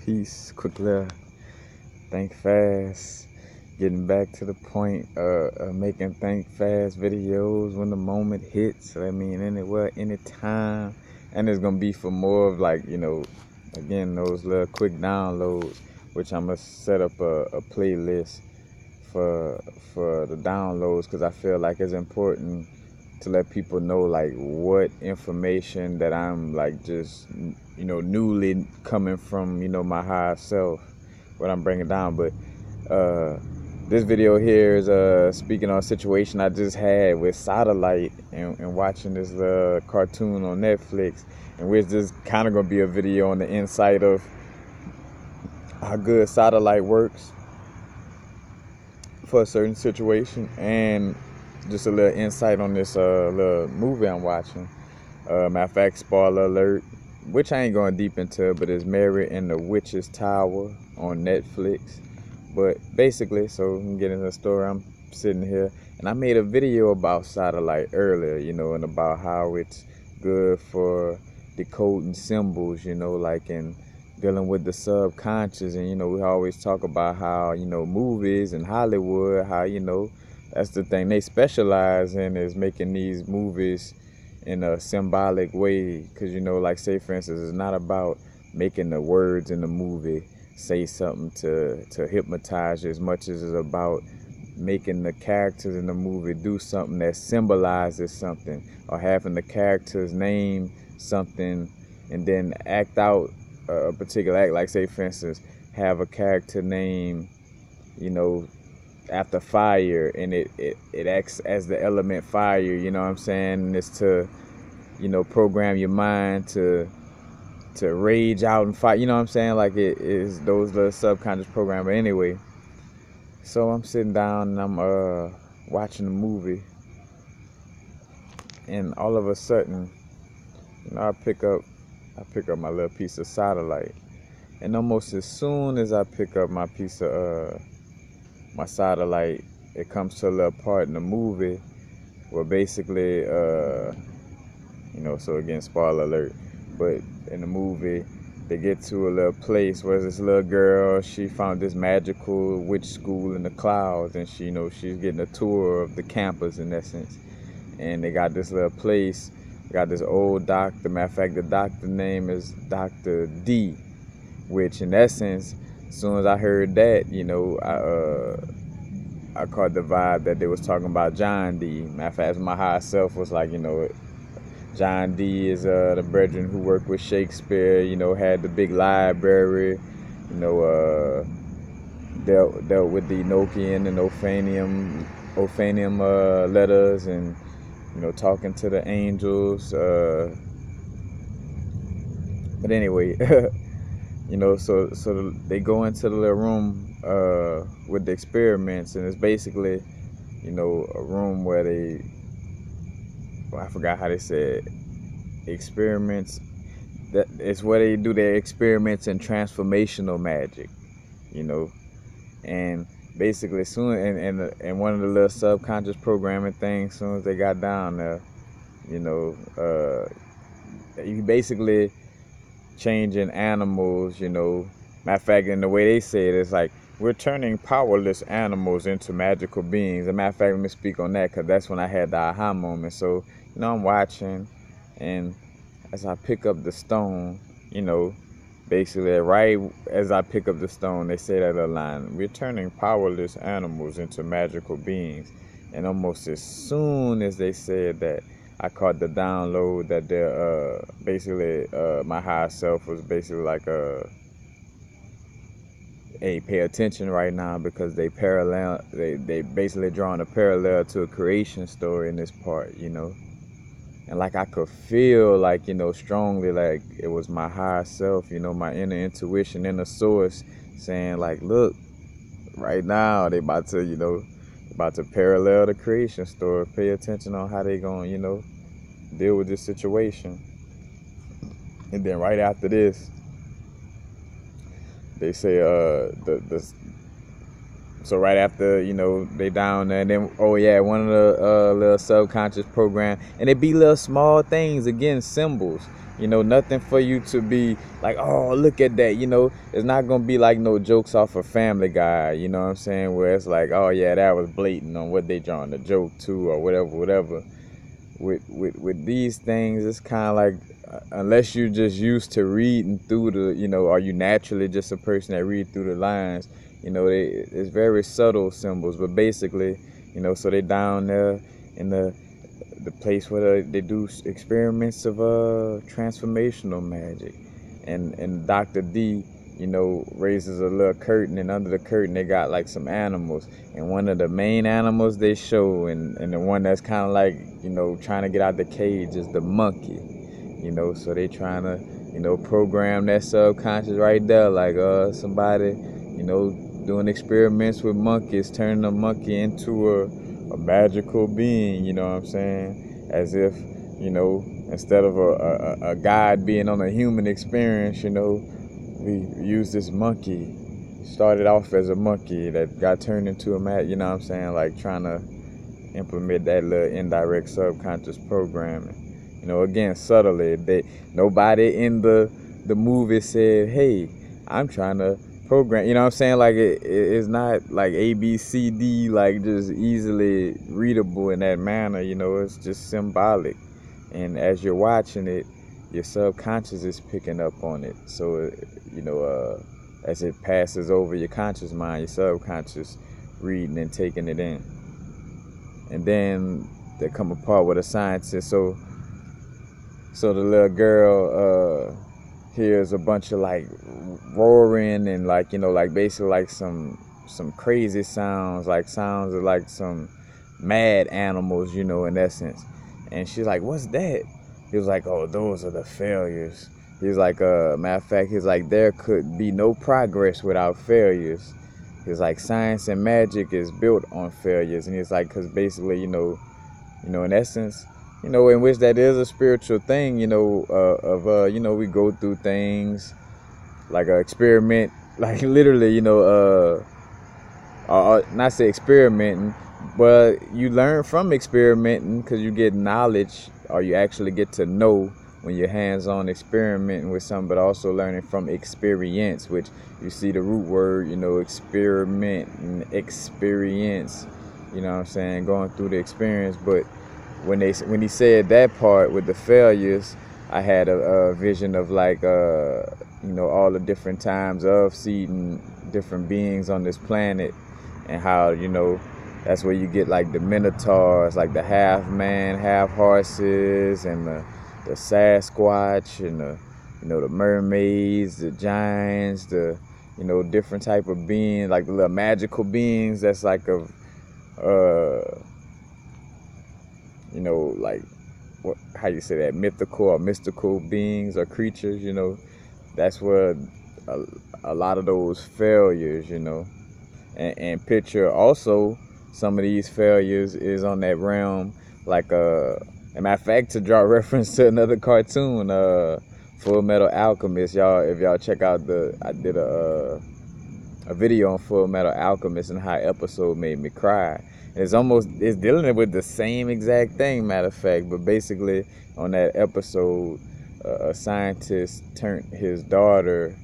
Peace. Quick little think fast. Getting back to the point of making think fast videos when the moment hits. I mean, anywhere, anytime. And it's going to be for more of like, again, those little quick downloads, which I'm going to set up a playlist for the downloads because I feel like it's important to let people know like what information that I'm like just newly coming from my higher self, what I'm bringing down. But this video here is speaking on a situation I just had with Sodalite and watching this cartoon on Netflix, and which just kind of gonna be a video on the insight of how good Sodalite works for a certain situation, and just a little insight on this little movie I'm watching. Matter of fact, spoiler alert, which I ain't going deep into, but it's Mary and the Witch's Tower on Netflix. But basically, so we can get into the story. I'm sitting here, and I made a video about Sodalite earlier, and about how it's good for decoding symbols, like in dealing with the subconscious. And we always talk about how movies and Hollywood, how that's the thing they specialize in, is making these movies in a symbolic way. Because like, say for instance, it's not about making the words in the movie say something to hypnotize you as much as it's about making the characters in the movie do something that symbolizes something, or having the characters name something and then act out a particular act. Like, say for instance, have a character name after fire, and it acts as the element fire, you know what I'm saying? And it's to program your mind to rage out and fight, you know what I'm saying? Like, it is those little subconscious programs. But anyway, so I'm sitting down and I'm watching the movie, and all of a sudden, I pick up my little piece of Sodalite, and almost as soon as I pick up my piece of my Sodalite, it comes to a little part in the movie where basically so again, spoiler alert, but in the movie they get to a little place where this little girl, she found this magical witch school in the clouds, and she's getting a tour of the campus in essence. And they got this little place, got this old doctor. Matter of fact, the doctor name is Dr. D, which in essence, as soon as I heard that, I caught the vibe that they was talking about John D. Matter of fact, my higher self was like, John D is the brethren who worked with Shakespeare, had the big library, dealt with the Enochian and Ophanium letters, and talking to the angels. But anyway, so they go into the little room with the experiments, and it's basically, a room where I forgot how they said experiments. That it's where they do their experiments in transformational magic, and basically soon and one of the little subconscious programming things, soon as they got down there, you basically changing animals, matter of fact, in the way they say it, it's like we're turning powerless animals into magical beings. As a matter of fact, let me speak on that, because that's when I had the aha moment. So I'm watching, and as I pick up the stone, basically right as I pick up the stone, they say that line, we're turning powerless animals into magical beings. And almost as soon as they said that, I caught the download that they're basically my higher self was basically like hey, pay attention right now, because they basically drawing a parallel to a creation story in this part, and like I could feel like strongly, like it was my higher self, my inner intuition, inner source, saying like, look, right now they about to parallel the creation story. Pay attention on how they gonna deal with this situation. And then right after this, they say So right after, you know, they down there, and then, oh yeah, one of the little subconscious program, and it be little small things, again, symbols, you know, nothing for you to be like, oh, look at that, you know. It's not gonna be like no jokes off of Family Guy, you know what I'm saying, where it's like, oh yeah, that was blatant on what they drawing the joke to, or whatever. With these things, it's kind of like, unless you're just used to reading through the, you know, are you naturally just a person that read through the lines, you know, it's very subtle symbols, but basically, you know, so they down there in the place where they do experiments of transformational magic, and Dr. D, you know, raises a little curtain, and under the curtain they got like some animals, and one of the main animals they show, and the one that's kind of like, you know, trying to get out the cage is the monkey, you know. So they trying to, you know, program that subconscious right there, like somebody, you know, doing experiments with monkeys, turning a monkey into a magical being, you know what I'm saying, as if, you know, instead of a guide being on a human experience, you know, we use this monkey, started off as a monkey that got turned into a man, you know what I'm saying, like trying to implement that little indirect subconscious programming, you know, again, subtly. Nobody in the movie said, hey, I'm trying to program, you know what I'm saying, like it's not like ABCD, like just easily readable in that manner, you know. It's just symbolic, and as you're watching it, your subconscious is picking up on it. So, you know, as it passes over your conscious mind, your subconscious reading and taking it in. And then they come apart with a scientist. So the little girl hears a bunch of like roaring and like, you know, like basically like some crazy sounds of like some mad animals, you know, in essence. And she's like, what's that? He was like, oh, those are the failures. He's like, matter of fact, he's like, there could be no progress without failures. He's like, science and magic is built on failures. And he's like, because basically, you know, in essence, you know, in which that is a spiritual thing, you know, you know, we go through things like an experiment, like literally, you know, not say experimenting, but you learn from experimenting because you get knowledge, or you actually get to know when you're hands-on experimenting with something, but also learning from experience, which you see the root word, you know, experiment and experience, you know what I'm saying, going through the experience. But when he said that part with the failures, I had a vision of like, you know, all the different times of seeding different beings on this planet, and how, you know, that's where you get like the minotaurs, like the half man, half horses, and the Sasquatch, and the, you know, the mermaids, the giants, the, you know, different type of beings, like the little magical beings that's like a, you know, like what, how you say that, mythical or mystical beings or creatures, you know. That's where a lot of those failures, you know, and picture also some of these failures is on that realm, like a matter of fact, to draw reference to another cartoon, Full Metal Alchemist. Y'all, if y'all check out I did a video on Full Metal Alchemist and how episode made me cry. It's dealing with the same exact thing, matter of fact, but basically on that episode, a scientist turned his daughter,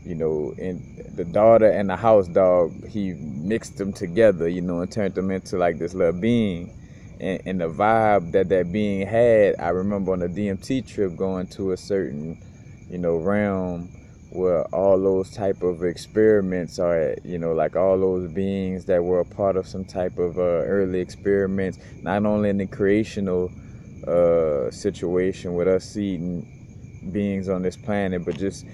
you know, and the daughter and the house dog, he mixed them together, you know, and turned them into like this little being. And the vibe that being had, I remember on the DMT trip going to a certain, you know, realm where all those type of experiments are, you know, like all those beings that were a part of some type of early experiments, not only in the creational situation with us seeding beings on this planet, but just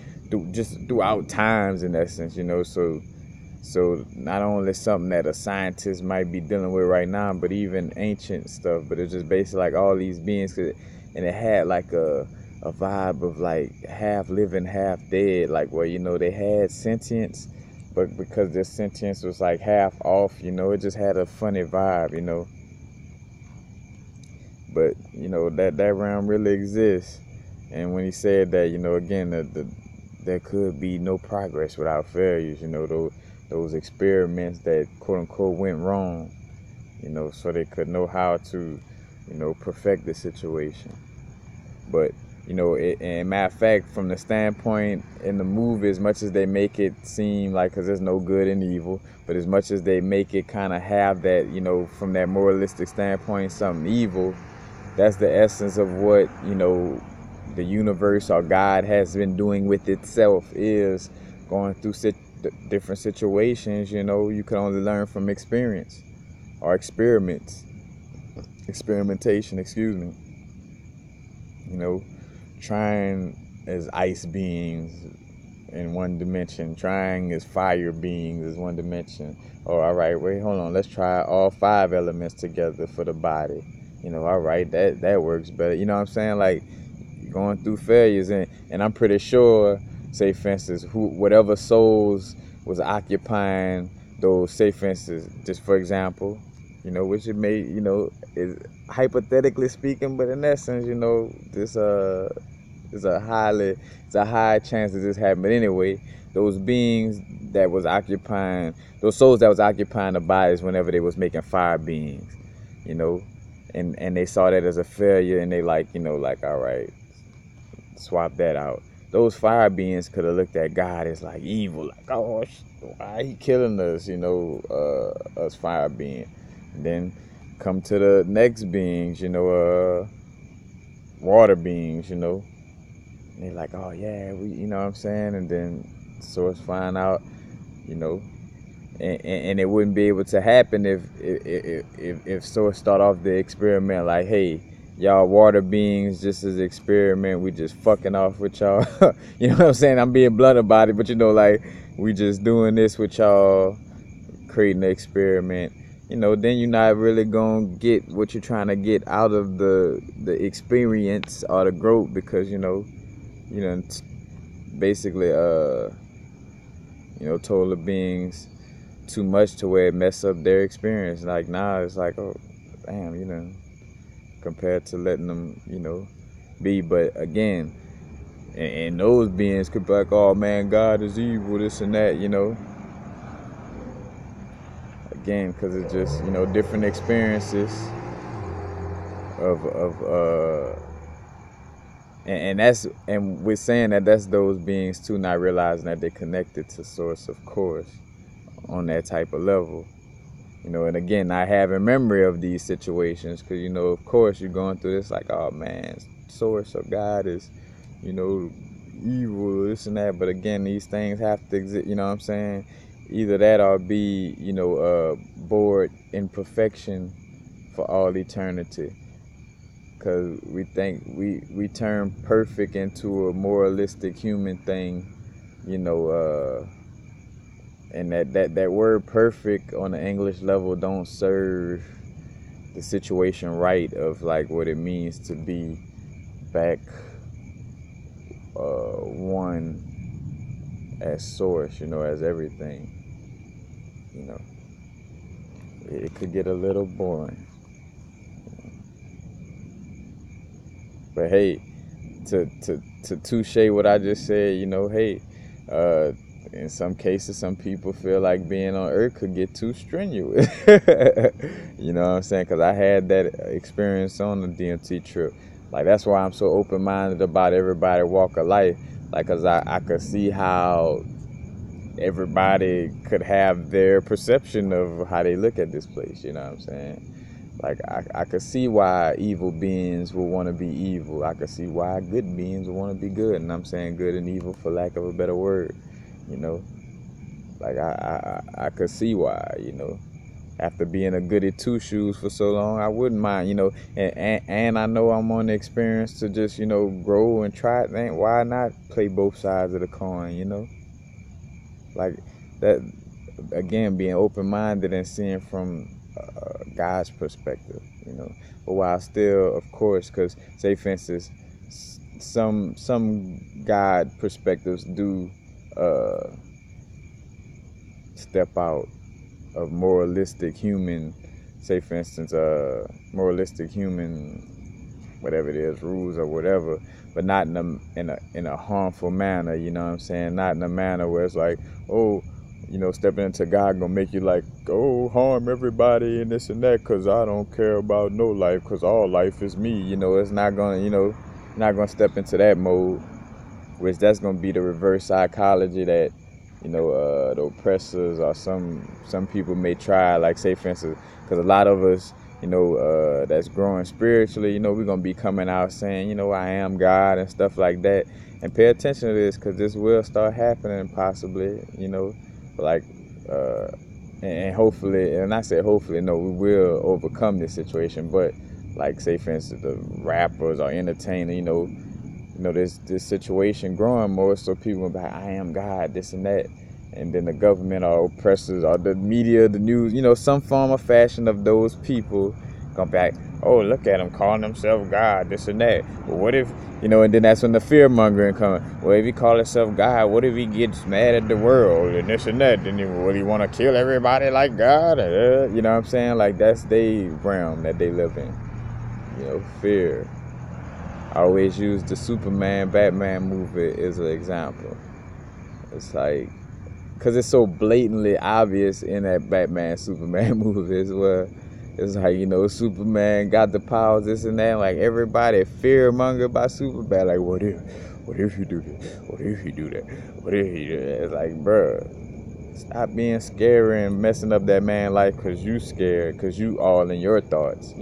throughout times, in essence, you know. So not only something that a scientist might be dealing with right now, but even ancient stuff. But it's just basically like all these beings, and it had like a vibe of like half living, half dead, like where, you know, they had sentience, but because their sentience was like half off, you know, it just had a funny vibe, you know. But, you know, that realm really exists. And when he said that, you know, again, there could be no progress without failures, you know, though, those experiments that quote unquote went wrong, so they could know how to, perfect the situation. But and matter of fact, from the standpoint in the movie, as much as they make it seem like, because there's no good and evil, but as much as they make it kind of have that, from that moralistic standpoint, something evil, that's the essence of what the universe or God has been doing with itself, is going through different situations. You can only learn from experience or experimentation, excuse me. Trying as ice beings in one dimension, trying as fire beings is one dimension. Oh, all right, wait, hold on, let's try all 5 elements together for the body. All right, that works better. You know what I'm saying? Like, going through failures, and I'm pretty sure, say for instance, whatever souls was occupying those, say for instance, just for example, which it may, is hypothetically speaking, but in essence, this it's a high chance that this happened. But anyway, those beings that was occupying, those souls that was occupying the bodies whenever they was making fire beings, and they saw that as a failure, and they like, all right, swap that out. Those fire beings could have looked at God as like evil, like, oh, why he killing us, us fire beings. And then come to the next beings, water beings, and they're like, oh yeah, we, you know what I'm saying? And then Source find out, and it wouldn't be able to happen if Source start off the experiment like, hey, y'all water beings, just as an experiment, we just fucking off with y'all. You know what I'm saying? I'm being blunt about it, but like, we just doing this with y'all, creating an experiment. Then you're not really gonna get what you're trying to get out of the experience or the growth, because basically told the beings too much to where it mess up their experience. Like, now it's like, oh damn, compared to letting them be. But again, and those beings could be like, oh man, God is evil, this and that, again, because it's just different experiences of and that's, and we're saying that's those beings too, not realizing that they're connected to Source, of course, on that type of level. And again, not having memory of these situations, because of course you're going through this like, oh man, Source or God is evil, this and that. But again, these things have to exist, you know what I'm saying? Either that or be bored in perfection for all eternity. Because we think we turn perfect into a moralistic human thing, and that word perfect on the English level don't serve the situation right of like what it means to be back one as Source, as everything. It could get a little boring. But hey, to touche what I just said, hey, in some cases, some people feel like being on Earth could get too strenuous. You know what I'm saying? Because I had that experience on the DMT trip. Like, that's why I'm so open-minded about everybody walk of life. Like, because I could see how everybody could have their perception of how they look at this place. You know what I'm saying? Like, I could see why evil beings will want to be evil. I could see why good beings will want to be good. And I'm saying good and evil for lack of a better word. Like, I could see why, after being a goody two-shoes for so long, I wouldn't mind, and I know I'm on the experience to just, grow and try it. Man, why not play both sides of the coin, like that, again, being open-minded and seeing from God's perspective, but while still, of course, because say for instance, some God perspectives do step out of moralistic human, say for instance, moralistic human, whatever it is, rules or whatever, but not in a harmful manner. You know what I'm saying? Not in a manner where it's like, oh, stepping into God gonna make you like, oh, harm everybody and this and that, cause I don't care about no life, cause all life is me. It's not gonna, not gonna step into that mode, which that's gonna be the reverse psychology that, the oppressors or some people may try, like say for instance, cause a lot of us, that's growing spiritually, we're gonna be coming out saying, I am God and stuff like that, and pay attention to this, cause this will start happening possibly, like and hopefully, and I say hopefully, no, we will overcome this situation. But like say for instance, the rappers or entertainer, this situation growing more, so people will be like, I am God, this and that, and then the government or oppressors or the media, the news, some form or fashion of those people come back, oh, look at them calling themselves God, this and that. Well, what if, and then that's when the fear mongering comes. Well, if he call himself God, what if he gets mad at the world and this and that? Then would he want to kill everybody like God? You know what I'm saying? Like, that's the realm that they live in. Fear. I always use the Superman, Batman movie as an example. It's like, because it's so blatantly obvious in that Batman, Superman movie as well. It's like, Superman got the powers, this and that. Like, everybody fear-mongered by Superman. Like, what if he do this? What if he do that? What if he do that? It's like, bruh, stop being scary and messing up that man's life because you scared, because you all in your thoughts,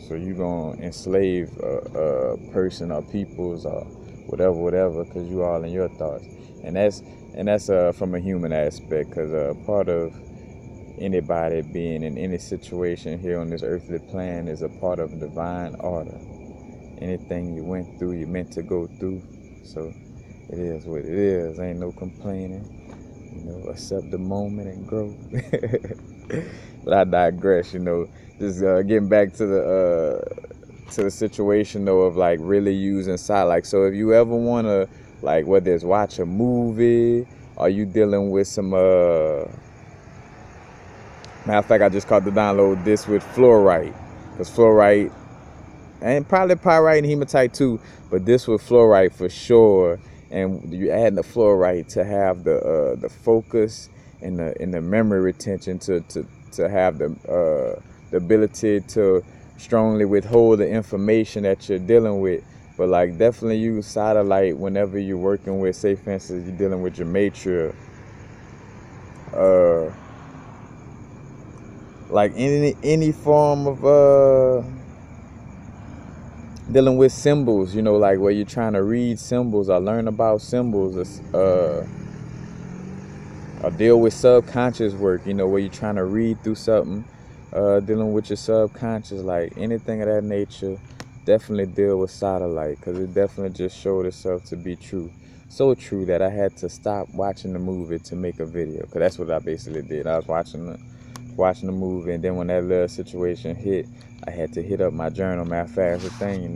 So you gonna enslave a person or peoples or whatever, because you all in your thoughts. And that's from a human aspect, because part of anybody being in any situation here on this earthly plan is a part of divine order. Anything you went through, you meant to go through. So it is what it is. Ain't no complaining. Accept the moment and grow. But I digress. Just getting back to the situation though of like really using sight. Like, so if you ever wanna, like, whether it's watch a movie or you dealing with some matter of fact, I just caught to download this with fluorite, because fluorite and probably pyrite and hematite too, but this with fluorite for sure. And you adding the fluorite to have the focus and the memory retention to have the ability to strongly withhold the information that you're dealing with. But like, definitely use Sodalite whenever you're working with, say for instance, you're dealing with gematria, like any form of dealing with symbols, like where you're trying to read symbols or learn about symbols, or deal with subconscious work, where you're trying to read through something, dealing with your subconscious, like anything of that nature. Definitely deal with Sodalite, because it definitely just showed itself to be true. So true that I had to stop watching the movie to make a video, because that's what I basically did. I was watching the movie, and then when that little situation hit, I had to hit up my journal. Matter of fact, the thing,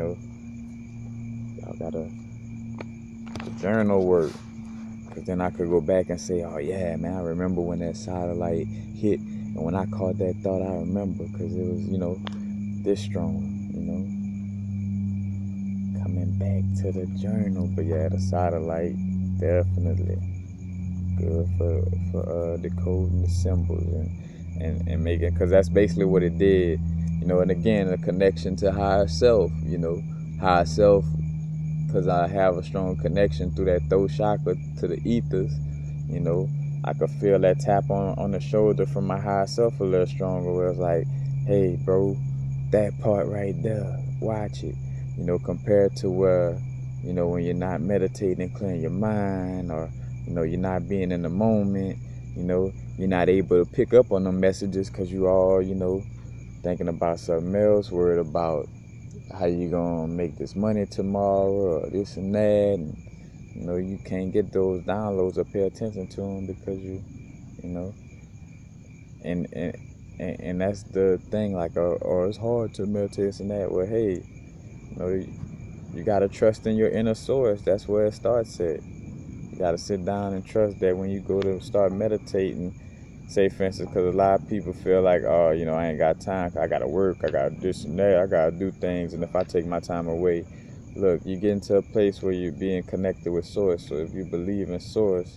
y'all gotta journal work, because then I could go back and say, oh yeah, man, I remember when that Sodalite hit, and when I caught that thought, I remember, because it was, this strong, coming back to the journal. But yeah, the Sodalite definitely good for decoding the symbols and making, because that's basically what it did, and again, a connection to higher self, higher self, because I have a strong connection through that throat chakra to the ethers. I could feel that tap on the shoulder from my higher self a little stronger, where it's like, hey bro, that part right there, watch it, compared to where, when you're not meditating, clearing your mind, or you're not being in the moment, you're not able to pick up on the messages, because you all, thinking about something else, worried about how you gonna make this money tomorrow, or this and that, and you can't get those downloads or pay attention to them, because and that's the thing, like, or it's hard to meditate, this and that. Well, hey, you gotta trust in your inner source. That's where it starts at. You gotta sit down and trust that when you go to start meditating, say for instance, because a lot of people feel like, oh, I ain't got time, I gotta work, I gotta this and that, I gotta do things, and if I take my time away, look, you get into a place where you're being connected with source. So if you believe in source,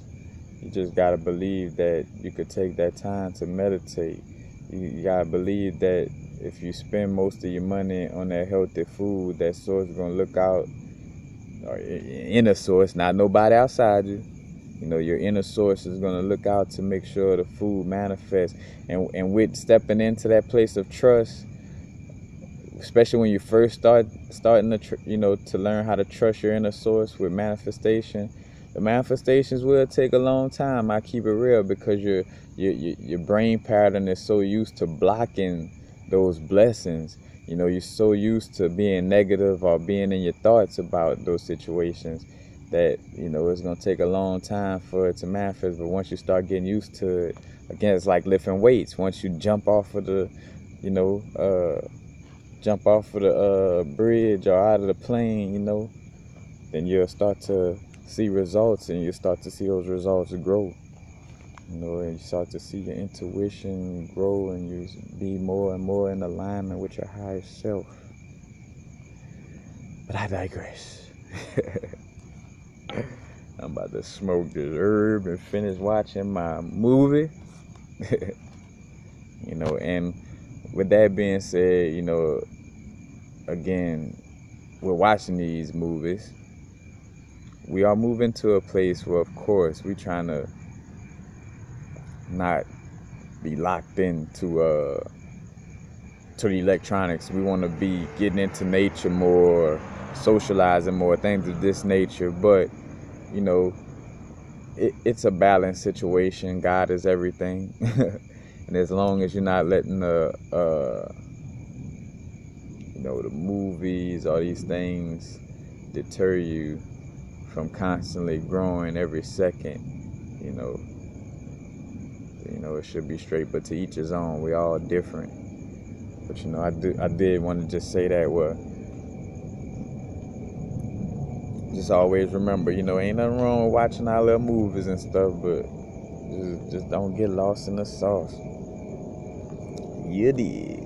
You just gotta believe that you could take that time to meditate. You gotta believe that if you spend most of your money on that healthy food, that source is gonna look out, or inner source, not nobody outside you. You know, your inner source is gonna look out to make sure the food manifests. And with stepping into that place of trust, especially when you first starting to to learn how to trust your inner source with manifestation. The manifestations will take a long time. I keep it real, because your brain pattern is so used to blocking those blessings. You know, you're so used to being negative or being in your thoughts about those situations that it's gonna take a long time for it to manifest. But once you start getting used to it, again, it's like lifting weights. Once you jump off of the bridge or out of the plane, then you'll start to see results, and you start to see those results grow. And you start to see your intuition grow, and you be more and more in alignment with your higher self. But I digress. I'm about to smoke this herb and finish watching my movie. And with that being said, again, we're watching these movies. We are moving to a place where, of course, we're trying to not be locked into to the electronics. We want to be getting into nature more, socializing more, things of this nature. But it's a balanced situation. God is everything. And as long as you're not letting the movies or these things deter you from constantly growing every second, it should be straight. But to each his own. We all different. But I did want to just say that. Well, just always remember, ain't nothing wrong with watching our little movies and stuff, but just don't get lost in the sauce. You did.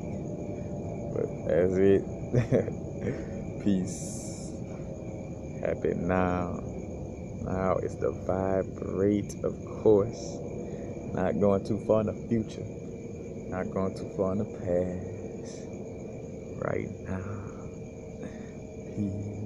But that's it. Peace. Happy now. Now it's the vibrate, of course. Not going too far in the future. Not going too far in the past. Right now. Peace.